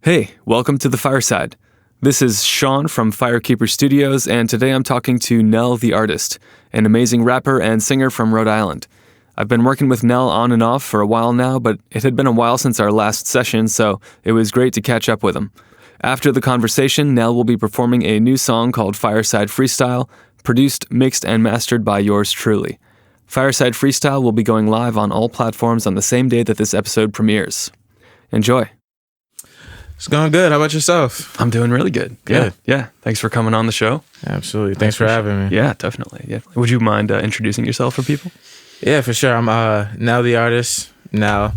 Hey, welcome to the Fireside. This is Sean from Firekeeper Studios, and today I'm talking to Nell the Artist, an amazing rapper and singer from Rhode Island. I've been working with Nell on and off for a while now, but it had been a while since our last session, so it was great to catch up with him. After the conversation, Nell will be performing a new song called Fireside Freestyle, produced, mixed, and mastered by yours truly. Fireside Freestyle will be going live on all platforms on the same day that this episode premieres. Enjoy. It's going good. How about yourself? I'm doing really good. Good. Yeah. Thanks for coming on the show. Absolutely. Thanks for having me. Yeah, definitely. Yeah. Would you mind introducing yourself for people? Yeah, for sure. I'm Nell the Artist. Nell,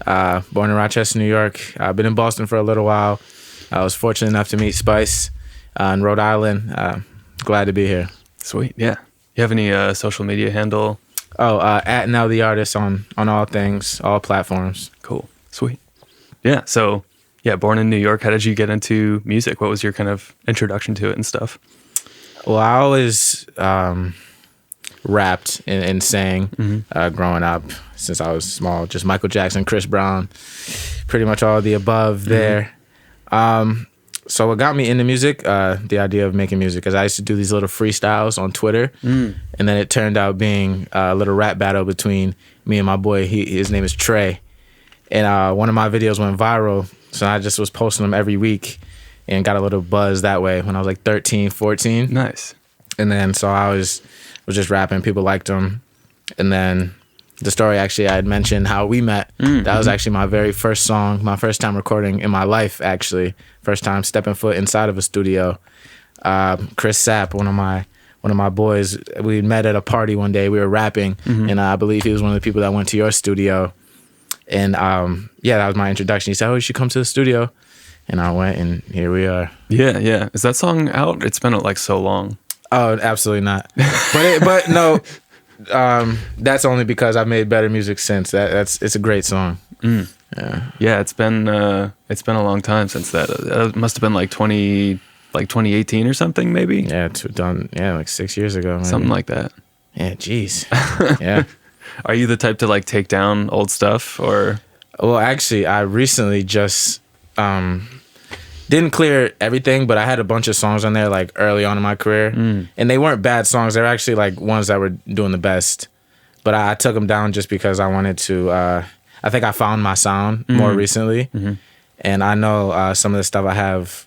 born in Rochester, New York. I've been in Boston for a little while. I was fortunate enough to meet Spice in Rhode Island. Glad to be here. Sweet. Yeah. You have any social media handle? At Nell the Artist on all things, all platforms. Cool. Sweet. Yeah. So, yeah, born in New York. How did you get into music? What was your kind of introduction to it and stuff? Well, I always rapped and sang growing up since I was small. Just Michael Jackson, Chris Brown, pretty much all of the above there. So what got me into music, the idea of making music, because I used to do these little freestyles on Twitter, and then it turned out being a little rap battle between me and my boy. His name is Trey, and one of my videos went viral, so I just was posting them every week and got a little buzz that way when I was like 13, 14. Nice. And then so I was just rapping. People liked them. And then the story, actually, I had mentioned how we met. That was actually my very first song, my first time recording in my life, actually. First time stepping foot inside of a studio. Chris Sapp, one of my boys, we met at a party one day. We were rapping, and I believe he was one of the people that went to your studio. And that was my introduction. He said, "Oh, you should come to the studio." And I went, and here we are. Yeah. Is that song out? It's been like so long. Oh, absolutely not. But no, that's only because I've made better music since. It's a great song. Yeah, it's been a long time since that. It must have been like 2018 or something, maybe. Yeah, like 6 years ago. Maybe. Something like that. Yeah, jeez. Yeah. Are you the type to like take down old stuff or? Well, actually, I recently just didn't clear everything, but I had a bunch of songs on there like early on in my career, and they weren't bad songs. They were actually like ones that were doing the best, but I took them down just because I wanted to. I think I found my sound more recently, and I know some of the stuff I have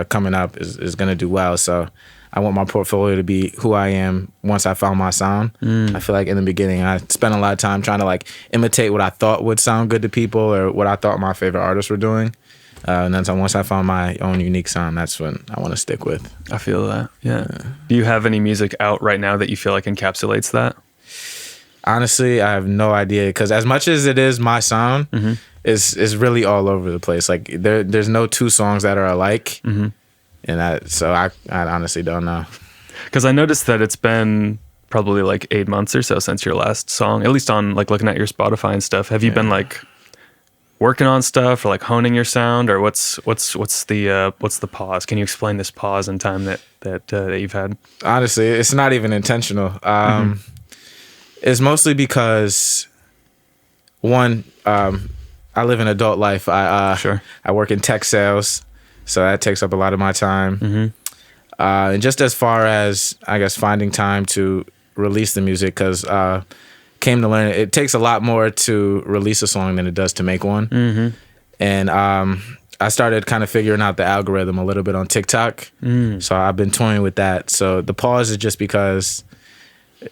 coming up is going to do well. So I want my portfolio to be who I am once I found my sound. I feel like in the beginning, I spent a lot of time trying to like imitate what I thought would sound good to people or what I thought my favorite artists were doing. And then once I found my own unique sound, that's when I want to stick with. I feel that, yeah. Do you have any music out right now that you feel like encapsulates that? Honestly, I have no idea, because as much as it is my sound, is really all over the place. Like there's no two songs that are alike, and I honestly don't know. Because I noticed that it's been probably like 8 months or so since your last song. At least on like looking at your Spotify and stuff. Have you been like working on stuff or like honing your sound, or what's the pause? Can you explain this pause in time that you've had? Honestly, it's not even intentional. It's mostly because one, I live an adult life. I work in tech sales, so that takes up a lot of my time. And just as far as I guess finding time to release the music, because came to learn it takes a lot more to release a song than it does to make one. And I started kind of figuring out the algorithm a little bit on TikTok. So I've been toying with that. So the pause is just because,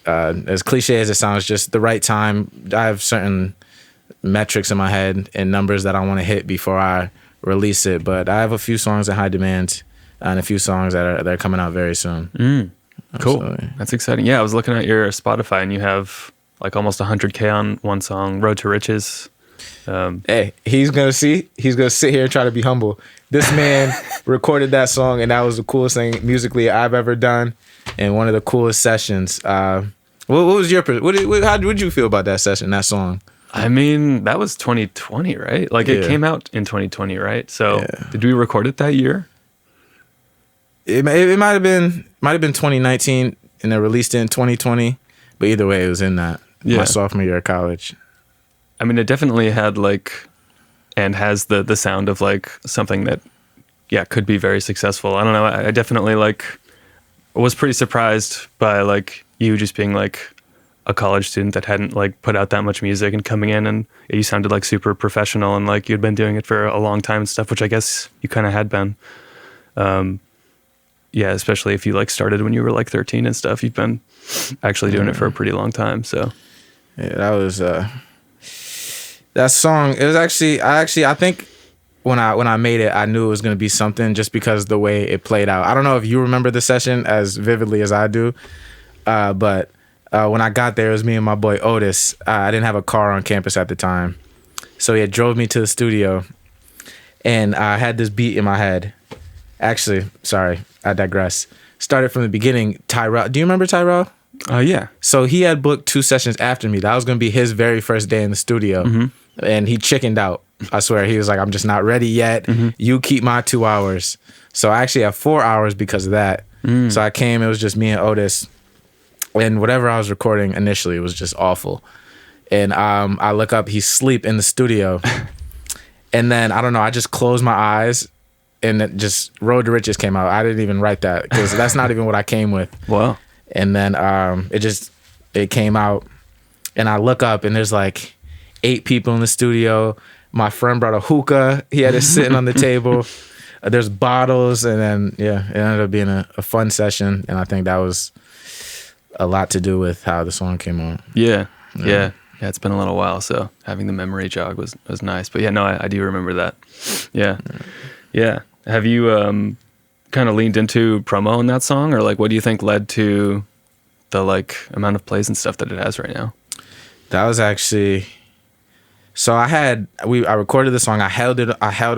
as cliche as it sounds, just the right time. I have certain metrics in my head and numbers that I want to hit before I release it. But I have a few songs in high demand and a few songs that are coming out very soon. Cool. Absolutely. That's exciting. Yeah, I was looking at your Spotify and you have like almost 100K on one song, Road to Riches. Hey, he's gonna sit here and try to be humble. This man recorded that song, and that was the coolest thing musically I've ever done, and one of the coolest sessions. What was your how would you feel about that session, that song? I mean, that was 2020, right? Like it came out in 2020, right? So did we record it that year? It might have been 2019, and it released it in 2020. But either way, it was in my sophomore year of college. I mean, it definitely had like and has the sound of like something that, yeah, could be very successful. I don't know. I definitely like was pretty surprised by like you just being like a college student that hadn't like put out that much music and coming in, and you sounded like super professional and like you'd been doing it for a long time and stuff, which I guess you kind of had been. Yeah, especially if you like started when you were like 13 and stuff, you've been actually doing it for a pretty long time. So yeah, that was that song. It was actually I think when I made it, I knew it was going to be something just because the way it played out. I don't know if you remember the session as vividly as I do, but when I got there, it was me and my boy Otis. I didn't have a car on campus at the time, so he had drove me to the studio, and I had this beat in my head. Actually, sorry, I digress. Started from the beginning. Tyrell, do you remember Tyrell? Yeah. So he had booked 2 sessions after me. That was going to be his very first day in the studio, and he chickened out. I swear, he was like, "I'm just not ready yet. You keep my 2 hours." So I actually have 4 hours because of that. So I came. It was just me and Otis, and whatever I was recording initially was just awful. And I look up, he's asleep in the studio, and then I don't know. I just closed my eyes. And it just Road to Riches came out. I didn't even write that because that's not even what I came with. Wow. And then it came out, and I look up and there's like 8 people in the studio. My friend brought a hookah. He had it sitting on the table. There's bottles, and then it ended up being a fun session. And I think that was a lot to do with how the song came out. Yeah. It's been a little while, so having the memory jog was nice. But yeah, no, I do remember that. Yeah. Have you kind of leaned into promo in that song, or like what do you think led to the like amount of plays and stuff that it has right now? That was actually, so I recorded the song. I held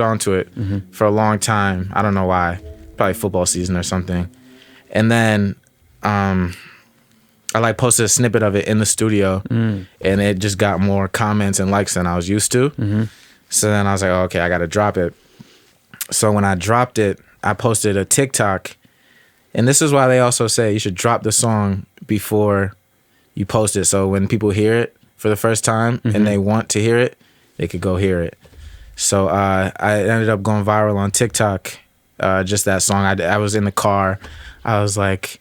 on to it for a long time. I don't know why, probably football season or something. And then I like posted a snippet of it in the studio, and it just got more comments and likes than I was used to. So then I was like, okay, I got to drop it. So when I dropped it, I posted a TikTok, and this is why they also say you should drop the song before you post it. So when people hear it for the first time and they want to hear it, they could go hear it. So I ended up going viral on TikTok, just that song. I was in the car. I was like,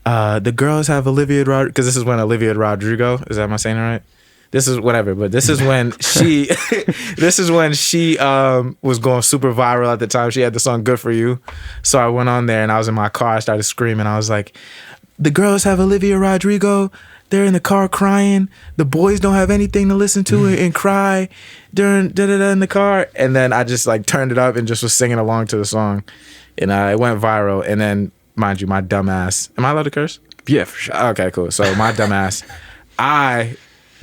the girls have Olivia Rodrigo, because this is when Olivia Rodrigo, am I saying it right? This is whatever, but this is when she was going super viral at the time. She had the song Good For You. So I went on there and I was in my car. I started screaming. I was like, the girls have Olivia Rodrigo. They're in the car crying. The boys don't have anything to listen to and cry during da-da-da in the car. And then I just like turned it up and just was singing along to the song. And it went viral. And then, mind you, my dumbass. Am I allowed to curse? Yeah, for sure. Okay, cool. So my dumbass,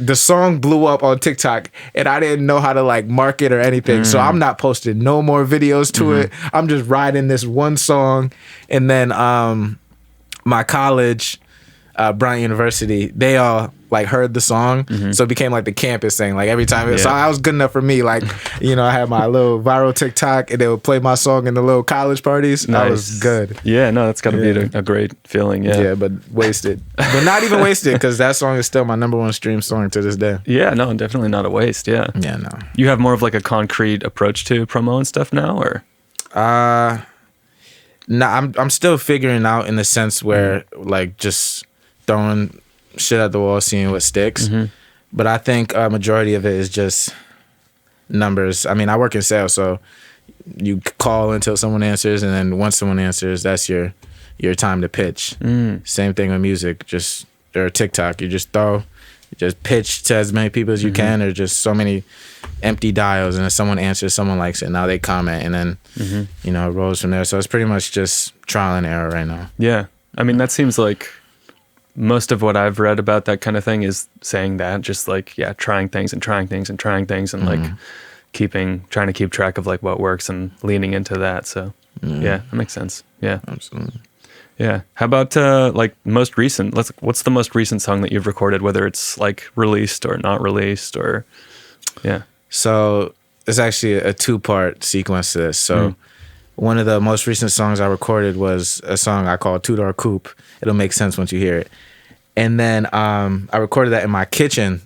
the song blew up on TikTok, and I didn't know how to like market or anything. So I'm not posting no more videos to it. I'm just riding this one song. And then my college, Bryant University, they all like heard the song. So it became like the campus thing. Like every time, so I was good enough for me. Like, I had my little viral TikTok, and they would play my song in the little college parties. Nice. I was good. Yeah, no, that's got to be a great feeling. Yeah, but wasted. But not even wasted, because that song is still my #1 stream song to this day. Yeah, no, definitely not a waste. Yeah. Yeah, no. You have more of like a concrete approach to promo and stuff now, or? No, I'm still figuring out, in the sense where like just throwing shit at the wall, seeing what sticks. But I think a majority of it is just numbers. I mean, I work in sales, so you call until someone answers, and then once someone answers, that's your time to pitch. Same thing with music, or TikTok. You just pitch to as many people as you can. There's just so many empty dials, and if someone answers, someone likes it, now they comment, and then it rolls from there. So it's pretty much just trial and error right now. Yeah, I mean, that seems like most of what I've read about that kind of thing is saying that, just like, trying things and like trying to keep track of like what works and leaning into that. So that makes sense. Yeah, absolutely. Yeah. How about like most recent? What's the most recent song that you've recorded, whether it's like released or not released, or So it's actually a 2-part sequence to this. So one of the most recent songs I recorded was a song I call Two Door Coupe. It'll make sense once you hear it. And then I recorded that in my kitchen.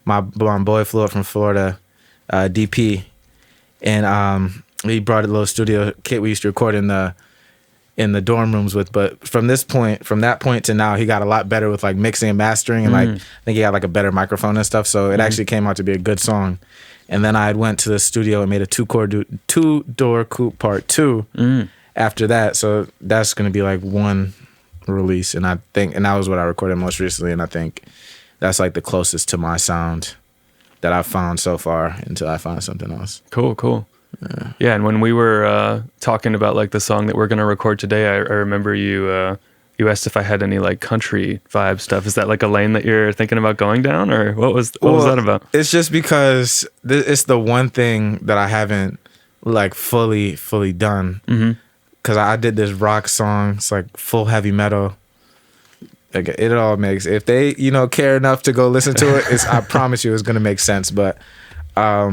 My boy flew up from Florida, DP, and he brought a little studio kit we used to record in the dorm rooms with. But from that point to now, he got a lot better with like mixing and mastering, and like I think he got like a better microphone and stuff. So it actually came out to be a good song. And then I went to the studio and made a two-door coupe part 2 after that. So that's gonna be like one release, and that was what I recorded most recently, and I think that's like the closest to my sound that I've found so far until I find something else. Cool. Yeah, and when we were talking about like the song that we're gonna record today, I remember you asked if I had any like country vibe stuff. Is that like a lane that you're thinking about going down, or what was that about? It's just because it's the one thing that I haven't like fully done. Because I did this rock song. It's like full heavy metal. Like it all makes, if they care enough to go listen to it, I promise you it's gonna make sense. But rock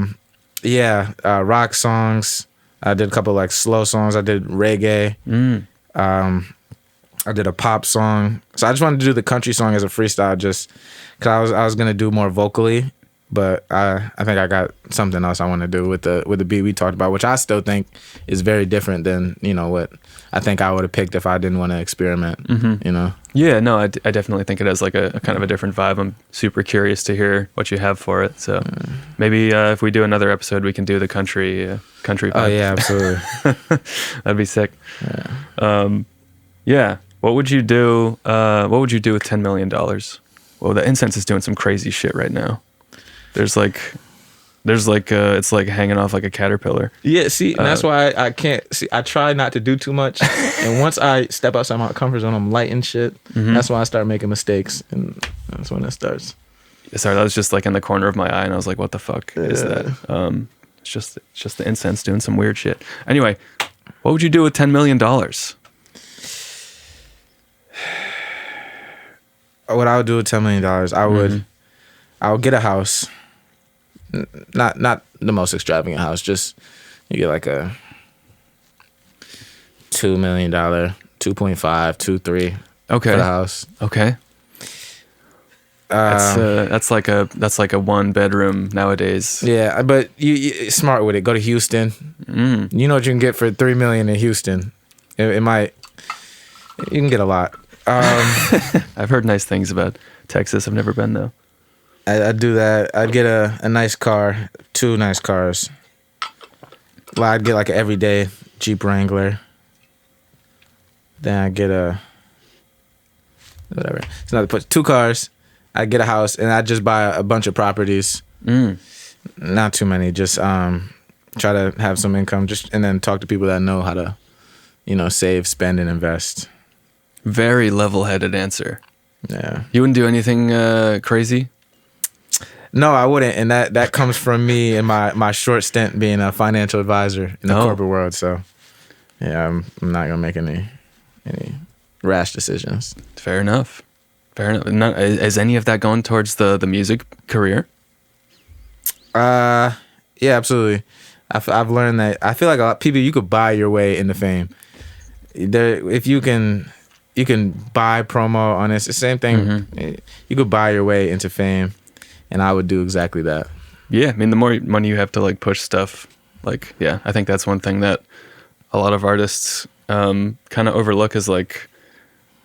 songs. I did a couple like slow songs. I did reggae. I did a pop song. So I just wanted to do the country song as a freestyle, just because I was gonna do more vocally, but I think I got something else I want to do with the beat we talked about, which I still think is very different than what I think I would have picked if I didn't want to experiment. Yeah, no, I definitely think it has like a kind of a different vibe. I'm super curious to hear what you have for it. So maybe if we do another episode, we can do the country vibe. Oh yeah, absolutely. That'd be sick. Yeah. What would you do? What would you do with $10 million? Well, the incense is doing some crazy shit right now. There's like it's like hanging off like a caterpillar. Yeah, see, and that's why I can't see. I try not to do too much, and once I step outside my comfort zone, I'm lighting shit. That's when I start making mistakes, and that's when it starts. Sorry, that was just like in the corner of my eye, and I was like, "What the fuck is that?" It's just the incense doing some weird shit. Anyway, what would you do with $10 million? What I would do with $10 million, I would get a house. Not the most extravagant house. Just you get like a $2 million, 2.5, 2, 3. Okay. For the house. Okay. That's like a 1-bedroom nowadays. Yeah, but you smart with it. Go to Houston. You know what you can get for $3 million in Houston. It might. You can get a lot. I've heard nice things about Texas. I've never been though. I'd do that. I'd get a nice car, 2 nice cars. Well, I'd get like an everyday Jeep Wrangler. Then I'd get whatever. It's another put 2 cars. I'd get a house, and I'd just buy a bunch of properties. Not too many. Just try to have some income. And then talk to people that know how to, save, spend, and invest. Very level-headed answer. Yeah. You wouldn't do anything crazy? No, I wouldn't, and that comes from me and my short stint being a financial advisor in the corporate world. So, yeah, I'm not gonna make any rash decisions. Fair enough. Is any of that going towards the music career? Yeah, absolutely. I've learned that. I feel like a lot of people, you could buy your way into fame. If you can buy promo on it. It's the same thing. You could buy your way into fame, and I would do exactly that. Yeah, I mean, the more money you have to like push stuff, like, yeah, I think that's one thing that a lot of artists kind of overlook is like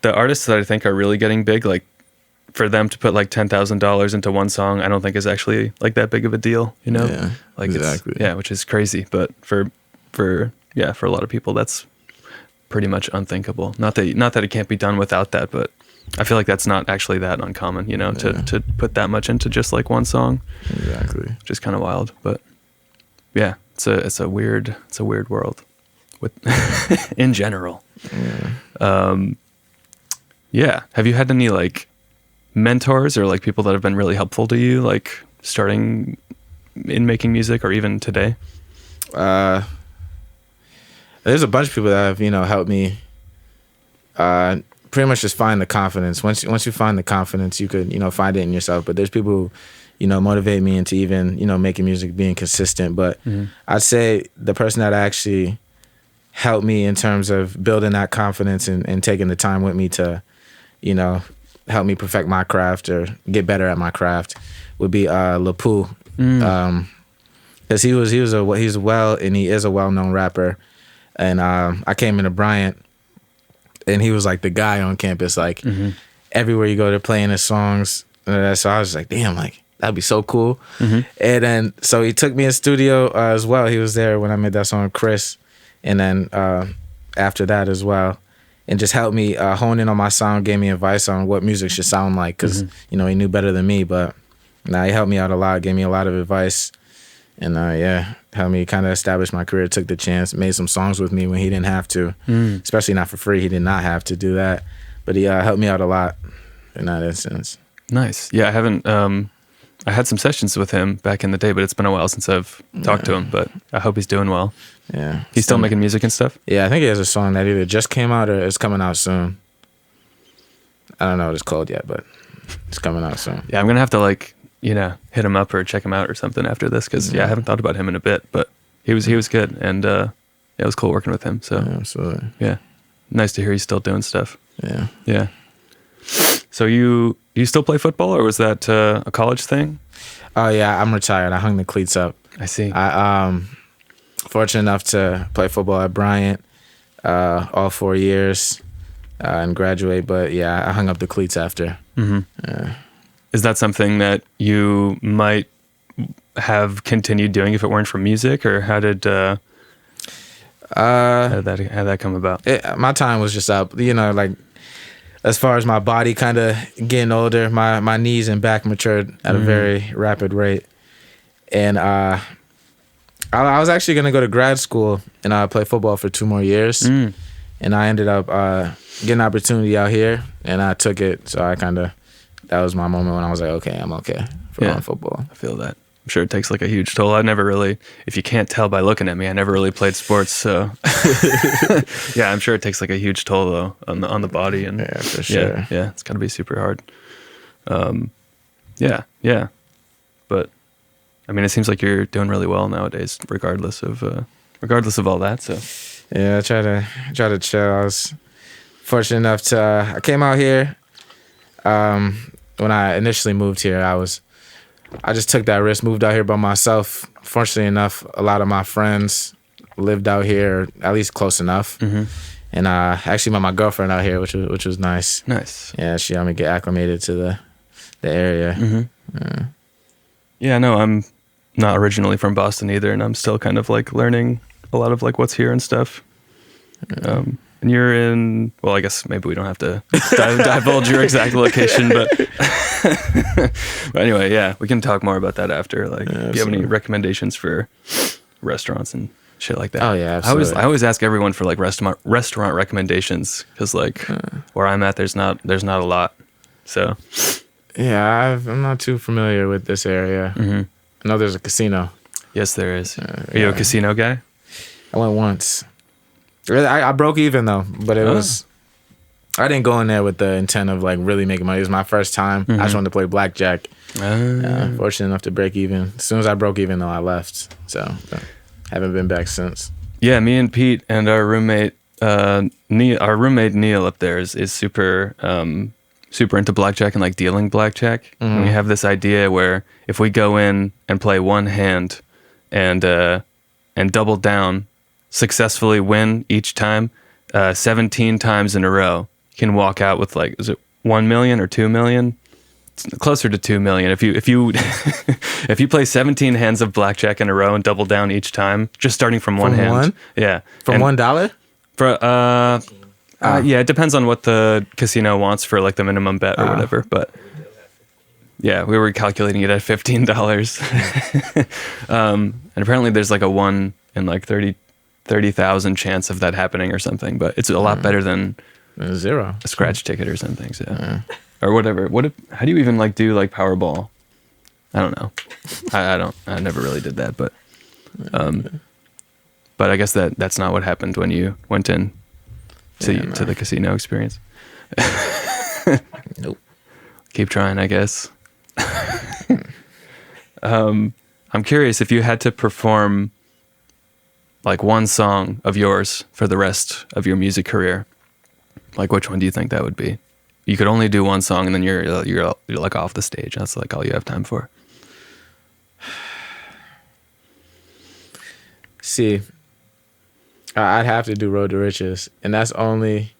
the artists that I think are really getting big, like for them to put like $10,000 into one song, I don't think is actually like that big of a deal, Yeah, like exactly. Which is crazy, but for a lot of people that's pretty much unthinkable. Not that it can't be done without that, but I feel like that's not actually that uncommon, to put that much into just like one song. Exactly. Which is kind of wild, but yeah, it's a weird world with in general. Yeah. Have you had any like mentors or like people that have been really helpful to you, like starting in making music or even today? There's a bunch of people that have, helped me pretty much just find the confidence. Once you find the confidence, you could, find it in yourself. But there's people who, motivate me into even, making music, being consistent. But I'd say the person that actually helped me in terms of building that confidence and taking the time with me to, help me perfect my craft or get better at my craft would be LaPoo. because he is a well-known rapper, and I came into Bryant, and he was like the guy on campus, like everywhere you go, they're playing his songs. So I was like, damn, like that'd be so cool. And then so he took me in studio as well. He was there when I made that song, Chris, and then after that as well, and just helped me hone in on my sound, gave me advice on what music should sound like, because you know he knew better than me, but he helped me out a lot, gave me a lot of advice. And helped me kind of establish my career, took the chance, made some songs with me when he didn't have to, especially not for free. He did not have to do that. But he helped me out a lot in that instance. Nice. Yeah, I haven't, I had some sessions with him back in the day, but it's been a while since I've talked to him, but I hope he's doing well. Yeah. He's still making music and stuff? Yeah, I think he has a song that either just came out or is coming out soon. I don't know what it's called yet, but it's coming out soon. Yeah, I'm going to have to hit him up or check him out or something after this, because I haven't thought about him in a bit, but he was good, and it was cool working with him. So absolutely, nice to hear he's still doing stuff. Yeah. So do you still play football, or was that a college thing? Oh yeah, I'm retired. I hung the cleats up. I see. I fortunate enough to play football at Bryant all 4 years and graduate, but I hung up the cleats after. Is that something that you might have continued doing if it weren't for music, or how did that come about? My time was just up. You know, like as far as my body kind of getting older, my knees and back matured at a very rapid rate, and I was actually going to go to grad school and play football for 2 more years, and I ended up getting an opportunity out here, and I took it. So that was my moment when I was like, okay, I'm okay for football. I feel that. I'm sure it takes like a huge toll. I've never really, if you can't tell by looking at me, I never really played sports. So yeah, I'm sure it takes like a huge toll though on the body. And yeah, for sure. Yeah, it's gotta be super hard. Yeah. But I mean, it seems like you're doing really well nowadays, regardless of all that. So yeah, I try to chill. I was fortunate enough to, I came out here, when I initially moved here, I just took that risk, moved out here by myself. Fortunately enough, a lot of my friends lived out here, at least close enough. And I actually met my girlfriend out here, which was nice. Nice. Yeah, she helped me get acclimated to the area. Yeah, no, I'm not originally from Boston either, and I'm still kind of like learning a lot of like what's here and stuff. And you're in, well, I guess maybe we don't have to divulge your exact location, but but anyway, yeah, we can talk more about that after. Like, do you have any recommendations for restaurants and shit like that? Oh yeah, absolutely. I always ask everyone for like restaurant recommendations, because like where I'm at, there's not a lot. So yeah, I'm not too familiar with this area. I know there's a casino. Yes, there is. Are you a casino guy? I went once. I broke even though, but it was, I didn't go in there with the intent of like really making money. It was my first time. I just wanted to play blackjack. Fortunate enough to break even. As soon as I broke even though, I left. So haven't been back since. Yeah, me and Pete and our roommate Neil up there is super super into blackjack and like dealing blackjack. And we have this idea where if we go in and play one hand and double down, successfully win each time 17 times in a row, you can walk out with like, is it 1 million or 2 million? It's closer to 2 million. If you if you play 17 hands of blackjack in a row and double down each time, just starting from one hand. Yeah. From $1? For yeah, it depends on what the casino wants for like the minimum bet or whatever, but yeah, we were calculating it at $15. And apparently there's like a 1 in like 30,000 chance of that happening or something, but it's a lot better than zero, a scratch ticket or something. So or whatever. How do you even like do like Powerball? I don't know. I never really did that, but I guess that's not what happened when you went in to the casino experience. Nope. Keep trying, I guess. I'm curious if you had to perform like one song of yours for the rest of your music career, like which one do you think that would be? You could only do one song and then you're like off the stage. That's like all you have time for. See, I'd have to do Road to Riches, and that's only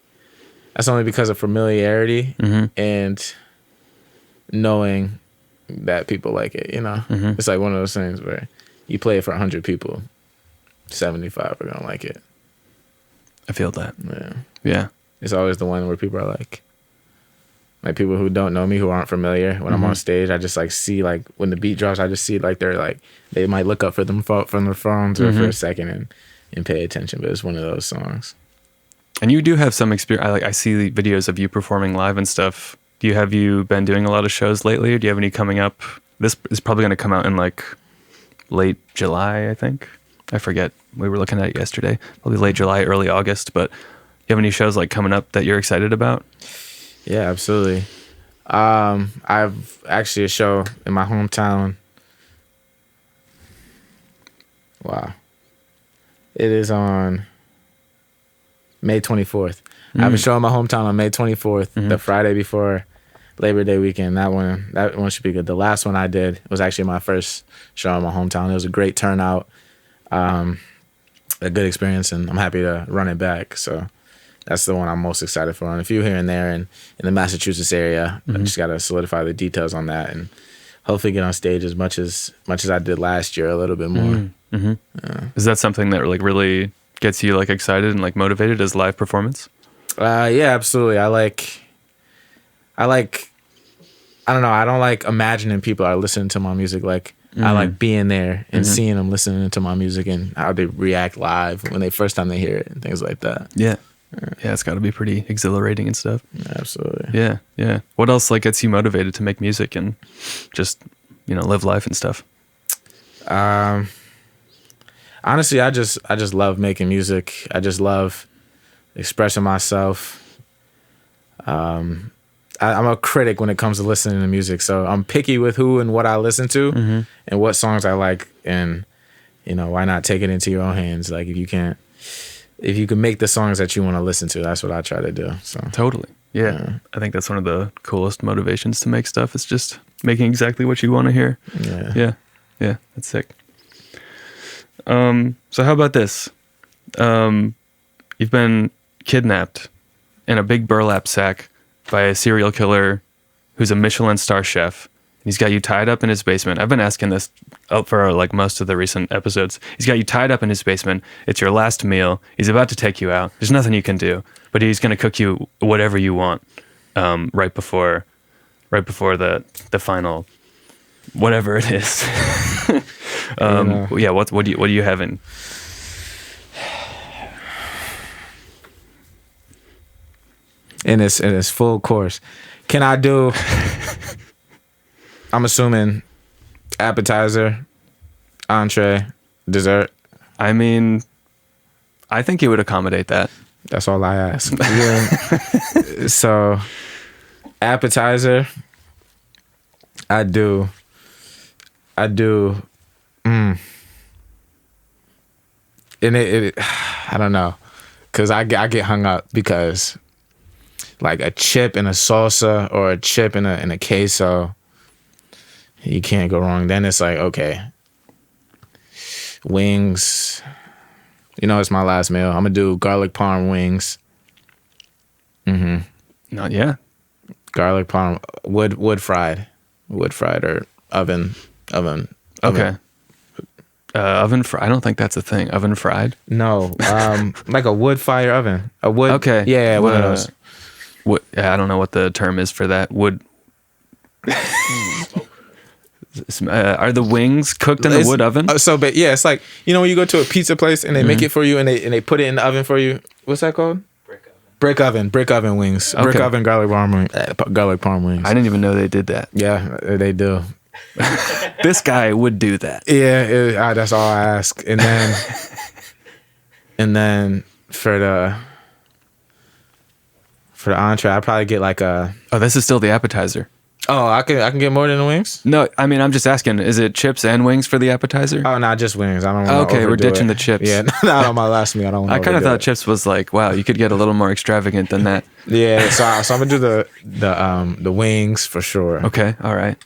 because of familiarity and knowing that people like it. You know, it's like one of those things where you play it for 100 people, 75 are gonna like it. I feel that. Yeah. It's always the one where people are like people who don't know me, who aren't familiar. When I'm on stage, I just like see like when the beat drops, I just see like they're like they might look up from their phones or for a second and pay attention. But it's one of those songs. And you do have some experience. I see the videos of you performing live and stuff. Have you been doing a lot of shows lately? Or do you have any coming up? This is probably going to come out in like late July, I think. I forget. We were looking at it yesterday. Probably late July, early August. But you have any shows like coming up that you're excited about? Yeah, absolutely. I've actually a show in my hometown. Wow. It is on May 24th. I have a show in my hometown on May 24th, the Friday before Labor Day weekend. That one should be good. The last one I did was actually my first show in my hometown. It was a great turnout, a good experience, and I'm happy to run it back. So that's the one I'm most excited for. And a few here and there in the Massachusetts area. I just got to solidify the details on that and hopefully get on stage as much as I did last year, a little bit more. Is that something that like really gets you like excited and like motivated as live performance? Yeah, absolutely. I don't know. I don't like imagining people are listening to my music. Like I like being there and seeing them listening to my music and how they react live when first time they hear it and things like that. Yeah, it's got to be pretty exhilarating and stuff. Absolutely. Yeah. What else like gets you motivated to make music and just live life and stuff? Honestly, I just love making music. I just love expressing myself. I'm a critic when it comes to listening to music, so I'm picky with who and what I listen to and what songs I like, and why not take it into your own hands? Like if you can make the songs that you want to listen to, that's what I try to do. So totally, yeah. I think that's one of the coolest motivations to make stuff. It's just making exactly what you want to hear. Yeah, that's sick. So how about this? You've been kidnapped in a big burlap sack by a serial killer who's a Michelin star chef. He's got you tied up in his basement. I've been asking this for like most of the recent episodes. He's got you tied up in his basement. It's your last meal. He's about to take you out. There's nothing you can do, but he's going to cook you whatever you want right before the final whatever it is. Yeah. What do you have in? In its full course, can I do? I'm assuming appetizer, entree, dessert. I mean, I think you would accommodate that. That's all I ask. Yeah. So, appetizer. I do. And it I don't know, cause I get hung up because like a chip and a salsa or a chip and a queso, you can't go wrong. Then it's like, okay, wings. It's my last meal. I'm gonna do garlic parm wings. Not yet. Garlic parm, wood fried or oven. Okay. Oven fried. I don't think that's a thing. Oven fried. No, like a wood fire oven. A wood. Okay. Yeah, one of those. I don't know what the term is for that. Wood. Are the wings cooked in the wood oven? But yeah, it's like when you go to a pizza place and they make it for you and they put it in the oven for you. What's that called? Brick oven wings. Okay. Brick oven garlic parm wings. I didn't even know they did that. Yeah, they do. This guy would do that. Yeah, that's all I ask. And then for the entree, I'd probably get like a. Oh, this is still the appetizer. Oh, I can get more than the wings? No, I mean I'm just asking. Is it chips and wings for the appetizer? Oh, no, just wings. I don't. Okay, we're ditching the chips. Yeah, not on my last meal. I kind of thought chips was like, wow, you could get a little more extravagant than that. Yeah, so I'm gonna do the wings for sure. Okay, all right.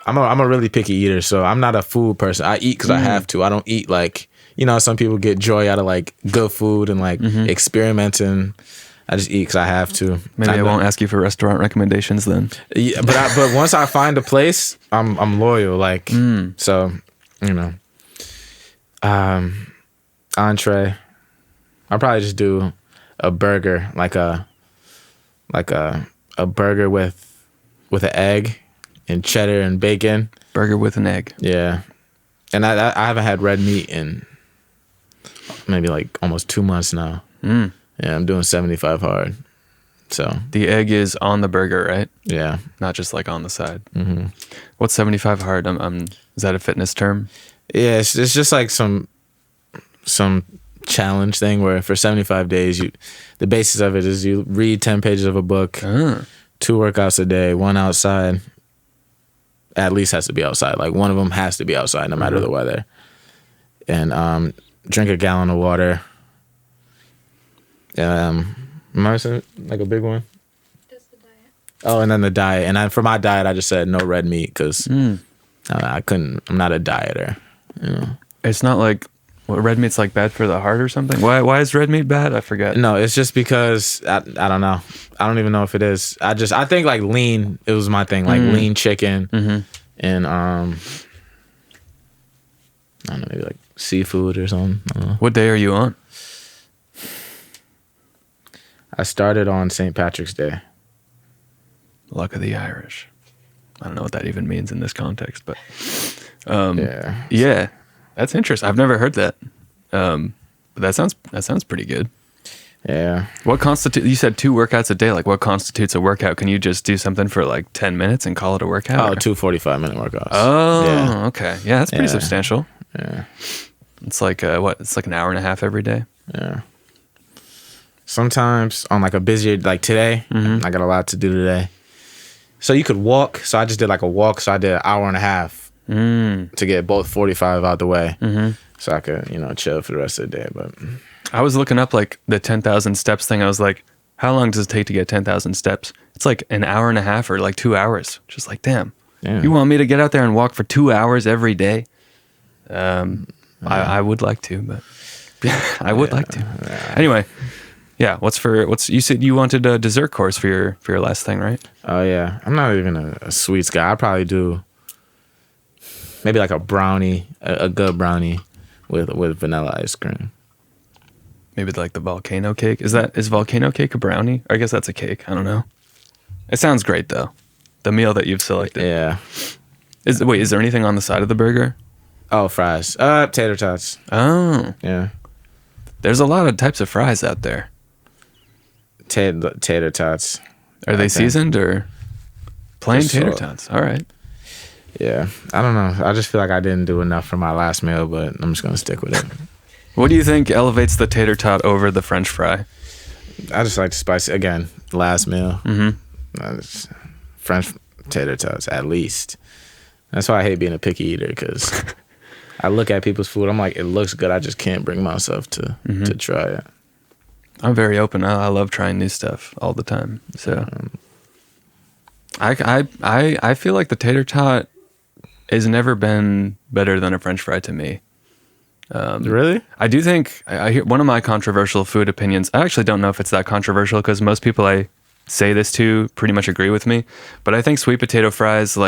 I'm a really picky eater, so I'm not a food person. I eat because I have to. I don't eat like some people get joy out of like good food and like experimenting. I just eat because I have to. Maybe I won't ask you for restaurant recommendations then. Yeah, but once I find a place, I'm loyal. Like so, entree. I'll probably just do a burger, like a burger with an egg and cheddar and bacon. Burger with an egg. Yeah, and I haven't had red meat in maybe like almost 2 months now. Yeah, I'm doing 75 hard. So the egg is on the burger, right? Yeah, not just like on the side. What's 75 hard? Is that a fitness term? Yeah, it's just like some challenge thing where for 75 days, the basis of it is you read 10 pages of a book, 2 workouts a day, 1 outside. At least has to be outside. Like one of them has to be outside no matter the weather. And drink a gallon of water. Like a big one? Just the diet. Oh, and then the diet. And for my diet, I just said no red meat because I couldn't. I'm not a dieter. It's not like red meat's like bad for the heart or something. Why is red meat bad? I forget. No, it's just because I don't know. I don't even know if it is. I think like lean. It was my thing, like lean chicken and I don't know, maybe like seafood or something. What day are you on? I started on St. Patrick's Day. Luck of the Irish. I don't know what that even means in this context, but yeah, that's interesting. I've never heard that. But that sounds pretty good. Yeah. You said 2 workouts a day. Like what constitutes a workout? Can you just do something for like 10 minutes and call it a workout? Oh, 2 45-minute workouts. Oh, yeah. Okay. Yeah, that's pretty substantial. Yeah. It's like it's like an hour and a half every day. Yeah. Sometimes on like a busier, like today, I got a lot to do today. So you could walk. So I just did like a walk. So I did an hour and a half to get both 45 out the way. So I could, chill for the rest of the day. But I was looking up like the 10,000 steps thing. I was like, how long does it take to get 10,000 steps? It's like an hour and a half or like 2 hours. Just like, damn. You want me to get out there and walk for 2 hours every day? I would like to, but I would like to. Anyway. Yeah, you said you wanted a dessert course for your last thing, right? Oh yeah, I'm not even a sweets guy. I probably do maybe like a brownie, a good brownie with vanilla ice cream. Maybe like the volcano cake. Is volcano cake a brownie? Or I guess that's a cake. I don't know. It sounds great though. The meal that you've selected. Yeah. Is there anything on the side of the burger? Oh, fries. Tater tots. Oh. Yeah. There's a lot of types of fries out there. Tater tots. Are they seasoned or plain tater tots? All right. Yeah. I don't know. I just feel like I didn't do enough for my last meal, but I'm just going to stick with it. What do you think elevates the tater tot over the French fry? I just like the spicy. Again, last meal. French tater tots, at least. That's why I hate being a picky eater, because I look at people's food. I'm like, it looks good. I just can't bring myself to try it. I'm very open. I love trying new stuff all the time. So I feel like the tater tot has never been better than a French fry to me. Really? I do think I hear one of my controversial food opinions. I actually don't know if it's that controversial because most people I say this to pretty much agree with me. But I think sweet potato fries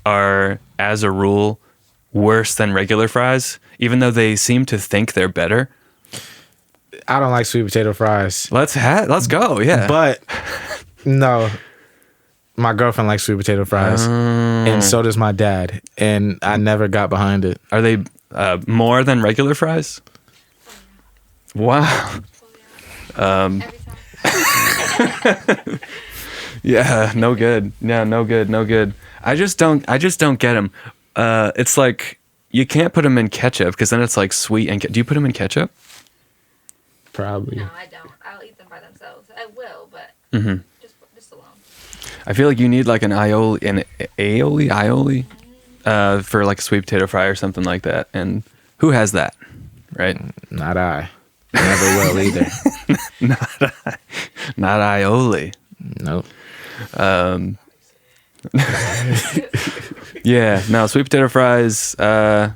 are, as a rule, worse than regular fries, even though they seem to think they're better. I don't like sweet potato fries. Let's go, yeah. But no, my girlfriend likes sweet potato fries, and so does my dad, and I never got behind it. Are they more than regular fries? Wow. Every time. Yeah, no good. Yeah, no good. I just don't get them. It's like you can't put them in ketchup because then it's like sweet and do you put them in ketchup? Probably. No, I don't. I'll eat them by themselves. I will, but just alone. I feel like you need like an aioli for like a sweet potato fry or something like that. And who has that, right? Not I. Never will either. Not aioli. Nope. Yeah, no, sweet potato fries. I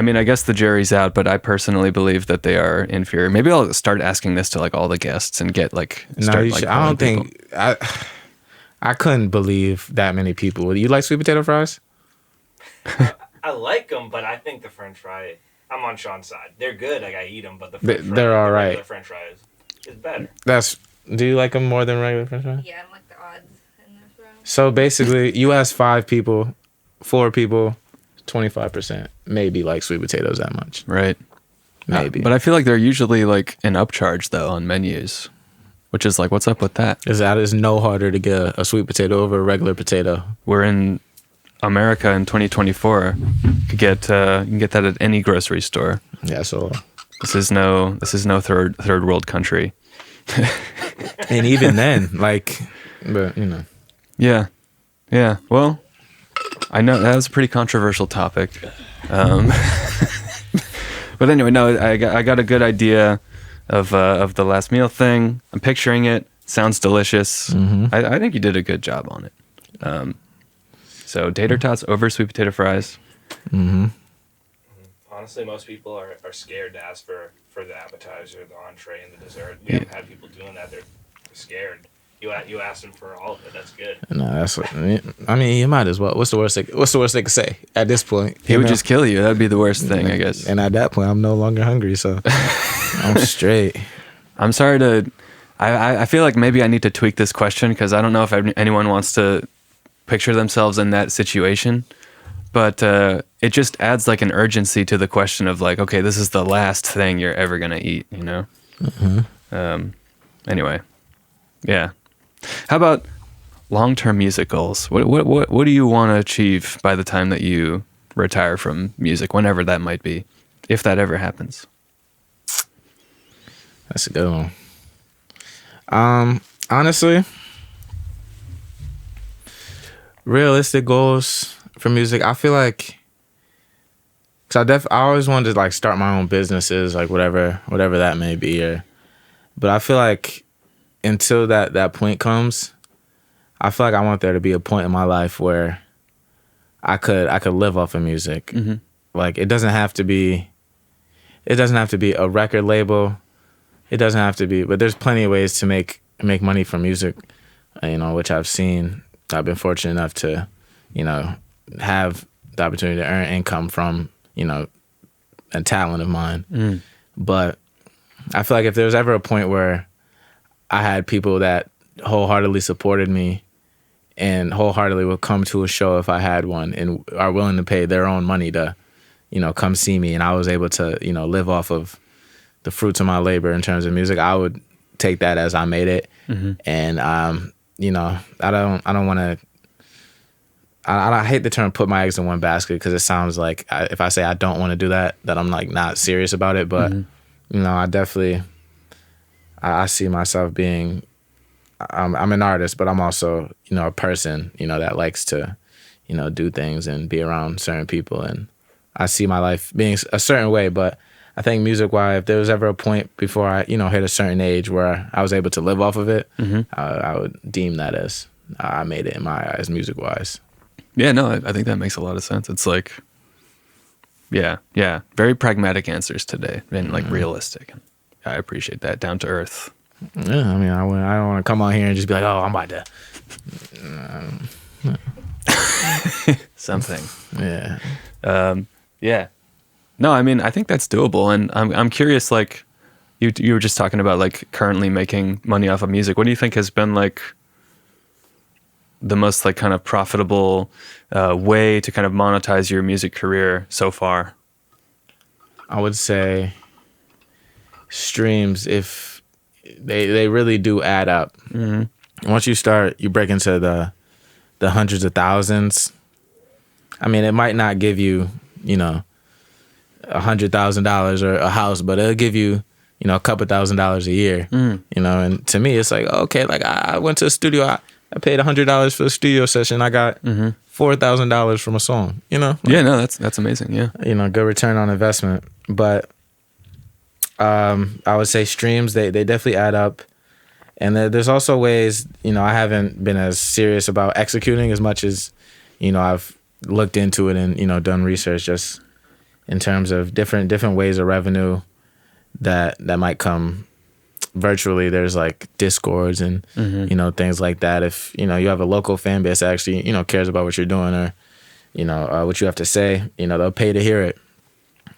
I mean, I guess the jury's out, but I personally believe that they are inferior. Maybe I'll start asking this to like all the guests and get like. No, you should. I don't think I couldn't believe that many people. You like sweet potato fries? I like them, but I think the French fry. I'm on Sean's side. They're good. Like I eat them, but the French fry, they're all right. The French fry is better. Do you like them more than regular French fries? Yeah, I don't like the odds in this room. So basically, you ask 5 people, 4 people, 25% maybe like sweet potatoes that much. Right. Maybe. But I feel like they're usually like an upcharge though on menus, which is like, what's up with that? It's no harder to get a sweet potato over a regular potato. We're in America in 2024. You can get that at any grocery store. Yeah, so this is no third world country. And even then, like, but you know. Yeah. Well, I know that was a pretty controversial topic. But anyway, no, I got a good idea of the last meal thing. I'm picturing it. Sounds delicious. Mm-hmm. I think you did a good job on it. So tater tots over sweet potato fries. Mm-hmm. Honestly, most people are scared to ask for the appetizer, the entree, and the dessert. We haven't had people doing that. They're scared. You asked them for all of it. That's good. No, that's what I mean. You might as well. What's the worst they could say at this point? He would just kill you. That'd be the worst thing, I guess. And at that point, I'm no longer hungry, so I'm straight. I'm sorry to. I feel like maybe I need to tweak this question because I don't know if anyone wants to picture themselves in that situation, but it just adds like an urgency to the question of like, okay, this is the last thing you're ever gonna eat, you know? Mm-hmm. Anyway, yeah. How about long-term music goals? What do you want to achieve by the time that you retire from music, whenever that might be, if that ever happens? That's a good one. Honestly, realistic goals for music, I feel like, cause I always wanted to like start my own businesses, like whatever that may be, but I feel like until that point comes, I feel like I want there to be a point in my life where I could live off of music. Mm-hmm. Like it doesn't have to be a record label. It doesn't have to be, but there's plenty of ways to make money from music, you know, which I've seen. I've been fortunate enough to, you know, have the opportunity to earn income from, you know, a talent of mine. Mm. But I feel like if there was ever a point where I had people that wholeheartedly supported me and wholeheartedly would come to a show if I had one and are willing to pay their own money to, you know, come see me, and I was able to, you know, live off of the fruits of my labor in terms of music, I would take that as I made it. Mm-hmm. And, you know, I don't want to, I hate the term put my eggs in one basket because it sounds like if I say I don't want to do that I'm like not serious about it. But, mm-hmm. you know, I definitely, I see myself being, I'm an artist, but I'm also, you know, a person, you know, that likes to, you know, do things and be around certain people. And I see my life being a certain way, but I think music-wise, if there was ever a point before I, you know, hit a certain age where I was able to live off of it, mm-hmm. I would deem that as I made it in my eyes, music-wise. Yeah, no, I think that makes a lot of sense. It's like, yeah, very pragmatic answers today and like realistic. I appreciate that, down to earth. Yeah, I mean, I don't want to come on here and just be like, oh, I'm about to something. Yeah. Yeah. No, I mean, I think that's doable, and I'm curious. Like, you were just talking about like currently making money off of music. What do you think has been like the most like kind of profitable way to kind of monetize your music career so far? I would say streams, if they really do add up. Mm-hmm. Once you break into the hundreds of thousands. I mean, it might not give you, you know, $100,000 or a house, but it'll give you, you know, a couple $1,000s a year. You know, and to me, it's like, okay, like I went to a studio, I paid $100 for a studio session, I got $4,000 from a song. You know, like, yeah, no, that's amazing. Yeah, you know, good return on investment. But I would say streams, they definitely add up. And there's also ways, you know, I haven't been as serious about executing as much as, you know, I've looked into it and, you know, done research just in terms of different ways of revenue that might come virtually. There's like Discords and you know, things like that. If you know you have a local fan base that actually, you know, cares about what you're doing or, you know, what you have to say, you know, they'll pay to hear it.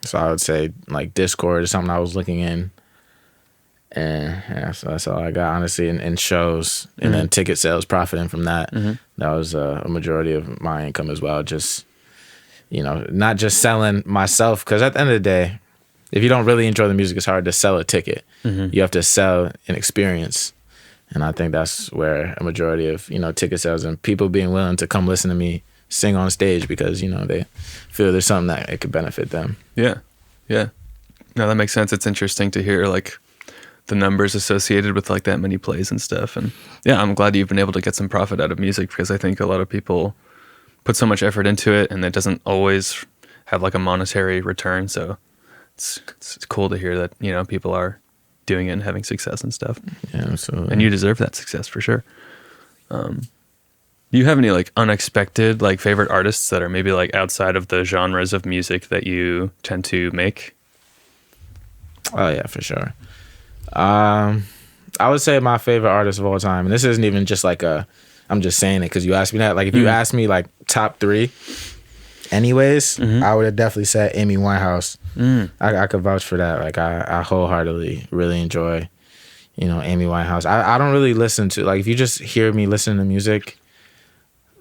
So I would say like Discord is something I was looking in. And yeah, so that's all I got, honestly, in shows. And then ticket sales, profiting from that. That was a majority of my income as well. Just, you know, not just selling myself, because at the end of the day, if you don't really enjoy the music, it's hard to sell a ticket. You have to sell an experience. And I think that's where a majority of, you know, ticket sales and people being willing to come listen to me sing on stage because, you know, they feel there's something that it could benefit them. Yeah. Yeah. No, that makes sense. It's interesting to hear like the numbers associated with like that many plays and stuff. And yeah, I'm glad you've been able to get some profit out of music, because I think a lot of people put so much effort into it and it doesn't always have like a monetary return. So it's cool to hear that, you know, people are doing it and having success and stuff. Yeah, absolutely. And you deserve that success for sure. Do you have any like unexpected like favorite artists that are maybe like outside of the genres of music that you tend to make? Oh yeah, for sure. I would say my favorite artist of all time, and this isn't even just like I'm just saying it because you asked me that. Like if you asked me like top 3 anyways, I would have definitely said Amy Winehouse. I could vouch for that. Like I wholeheartedly really enjoy, you know, Amy Winehouse. I don't really listen to, like, if you just hear me listen to music,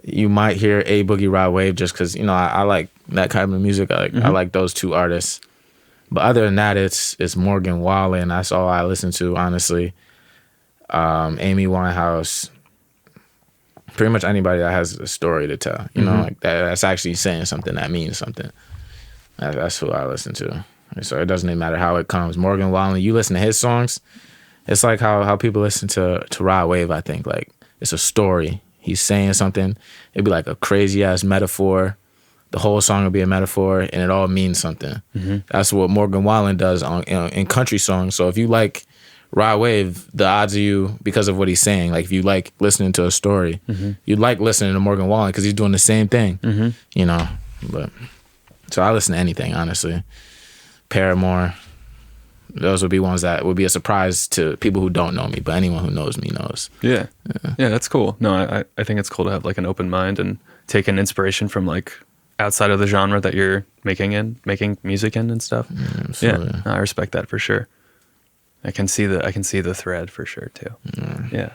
you might hear A Boogie Rod Wave just because, you know, I like that kind of music. I like those 2 artists. But other than that, it's Morgan Wallen, and that's all I listen to, honestly. Amy Winehouse, pretty much anybody that has a story to tell, you know, like that's actually saying something that means something. That's who I listen to. So it doesn't even matter how it comes. Morgan Wallen, you listen to his songs, it's like how people listen to Rod Wave, I think. Like, it's a story. He's saying something. It'd be like a crazy-ass metaphor. The whole song will be a metaphor, and it all means something. That's what Morgan Wallen does in country songs. So if you like Rod Wave, the odds of you, because of what he's saying, like if you like listening to a story, you'd like listening to Morgan Wallen because he's doing the same thing, you know. But so I listen to anything, honestly. Paramore, those would be ones that would be a surprise to people who don't know me, but anyone who knows me knows. Yeah, that's cool. No, I think it's cool to have like an open mind and take an inspiration from like outside of the genre that you're making music in and stuff. Yeah, I respect that for sure. I can see the thread for sure too. Yeah.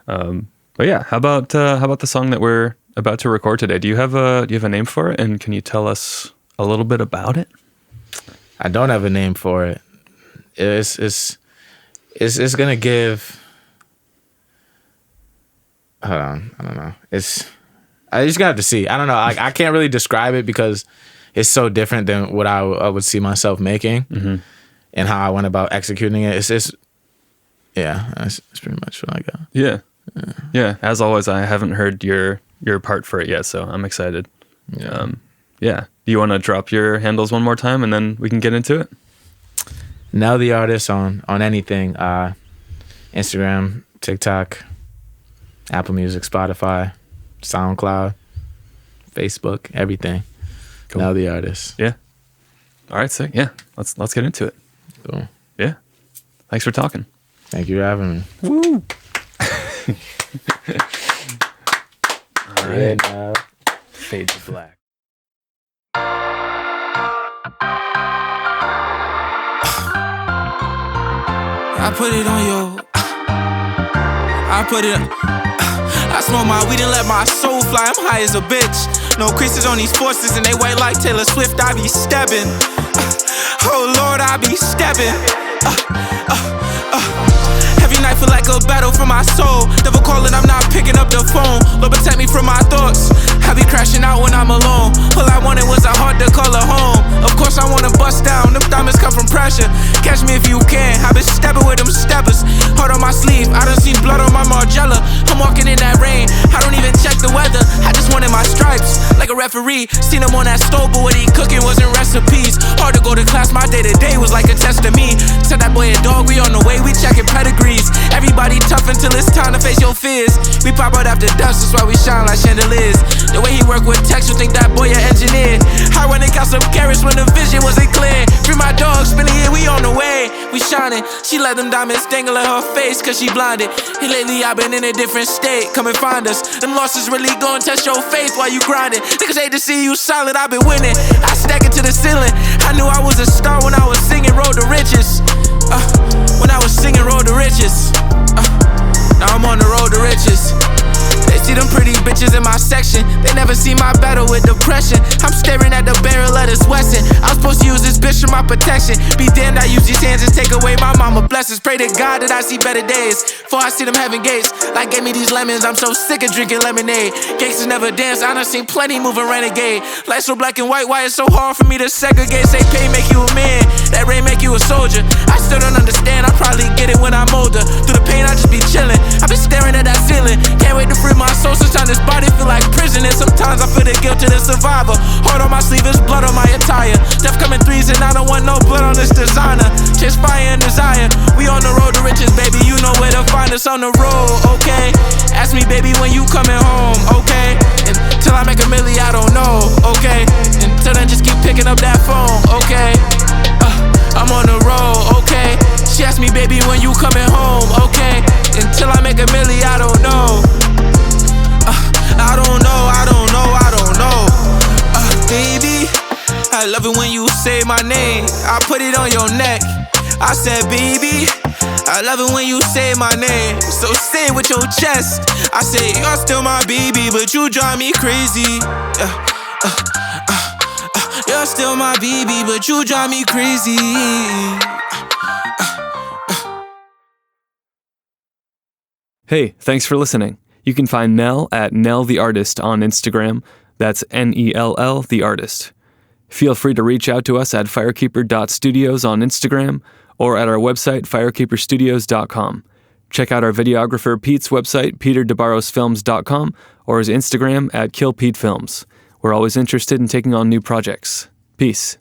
But yeah, how about the song that we're about to record today? Do you have a name for it, and can you tell us a little bit about it? I don't have a name for it. It's gonna give. Hold on, I don't know. I just got to see. I don't know. I can't really describe it because it's so different than what I would see myself making, and how I went about executing it. It's pretty much what I got. Yeah. As always, I haven't heard your part for it yet, so I'm excited. Do you want to drop your handles one more time, and then we can get into it? Nell the Artist on anything, Instagram, TikTok, Apple Music, Spotify, SoundCloud, Facebook, everything. Cool. Nell the Artist. Yeah. All right, sick. Yeah, let's get into it. Cool. Yeah. Thanks for talking. Thank you for having me. Woo. All right. Yeah, Fade to black. I put it on you. I smoke my weed and let my soul fly. I'm high as a bitch. No creases on these forces and they white like Taylor Swift. I be stepping. Oh Lord, I be stepping. Every night feel like a battle for my soul. Devil calling, I'm not picking up the phone. Lord protect me from my thoughts. I be crashing out when I'm alone. All I wanted was a heart to call a home. Of course I wanna bust down. Them diamonds come from pressure. Catch me if you can. I been stepping with them steppers. Heart on my sleeve. I done seen blood on my Margiela. I'm walking in that rain. I don't even check the weather. I just wanted my stripes. Like a referee. Seen him on that stove, but what he cooking wasn't recipes. Hard to go to class. My day to day was like a test to me. Tell that boy a dog. We on the way. We checking pedigrees. Every Everybody tough until it's time to face your fears. We pop out after dust, that's why we shine like chandeliers. The way he work with text, you think that boy an engineer. I went and got some carrots when the vision wasn't clear. Free my dog, spinning here, we on the way. We shining, she let them diamonds dangle in her face, cause she blinded. Hey, lately I've been in a different state, come and find us. Them losses really gon' test your faith while you grinding. Niggas hate to see you solid, I've been winning. I stack it to the ceiling. I knew I was a star when I was singing Road to Riches. When I was singing Road to Riches. Now I'm on the road to riches. They see them pretty bitches in my section. They never see my battle with depression. I'm staring at the barrel of this Wesson. I'm supposed to use this bitch for my protection. Be damned, I use these hands and take away my mama blessings. Pray to God that I see better days before I see them heaven gates. Like gave me these lemons, I'm so sick of drinking lemonade. Gangsters never dance, I done seen plenty moving renegade. Lights so black and white, why it's so hard for me to segregate? Say pain make you a man, that rain make you a soldier. I still don't understand, I'll probably get it when I'm older. Through the pain I just be chilling, I been staring at that ceiling. Can't wait to free my soul, sometimes this body feel like prison. And sometimes I feel the guilt of the survivor. Heart on my sleeve is blood on my attire. Death coming threes and I don't want no blood on this designer. Chase fire and desire, we on the road to riches, baby. You know where to find us on the road, okay? Ask me, baby, when you coming home, okay? Until I make a milli, I don't know, okay? Until then, just keep picking up that phone, okay? I'm on the road, okay? She asked me, baby, when you coming home, okay? Until I make a milli, I don't know. I don't know, I don't know, I don't know. Baby, I love it when you say my name. I put it on your neck. I said, baby, I love it when you say my name. So say it with your chest. I say, you're still my baby, but you drive me crazy. You're still my baby, but you drive me crazy. Hey, thanks for listening. You can find Nell at Nell the Artist on Instagram. That's Nell the Artist. Feel free to reach out to us at firekeeper.studios on Instagram or at our website, firekeeperstudios.com. Check out our videographer Pete's website, peterdebarrosfilms.com, or his Instagram at KillPeteFilms. We're always interested in taking on new projects. Peace.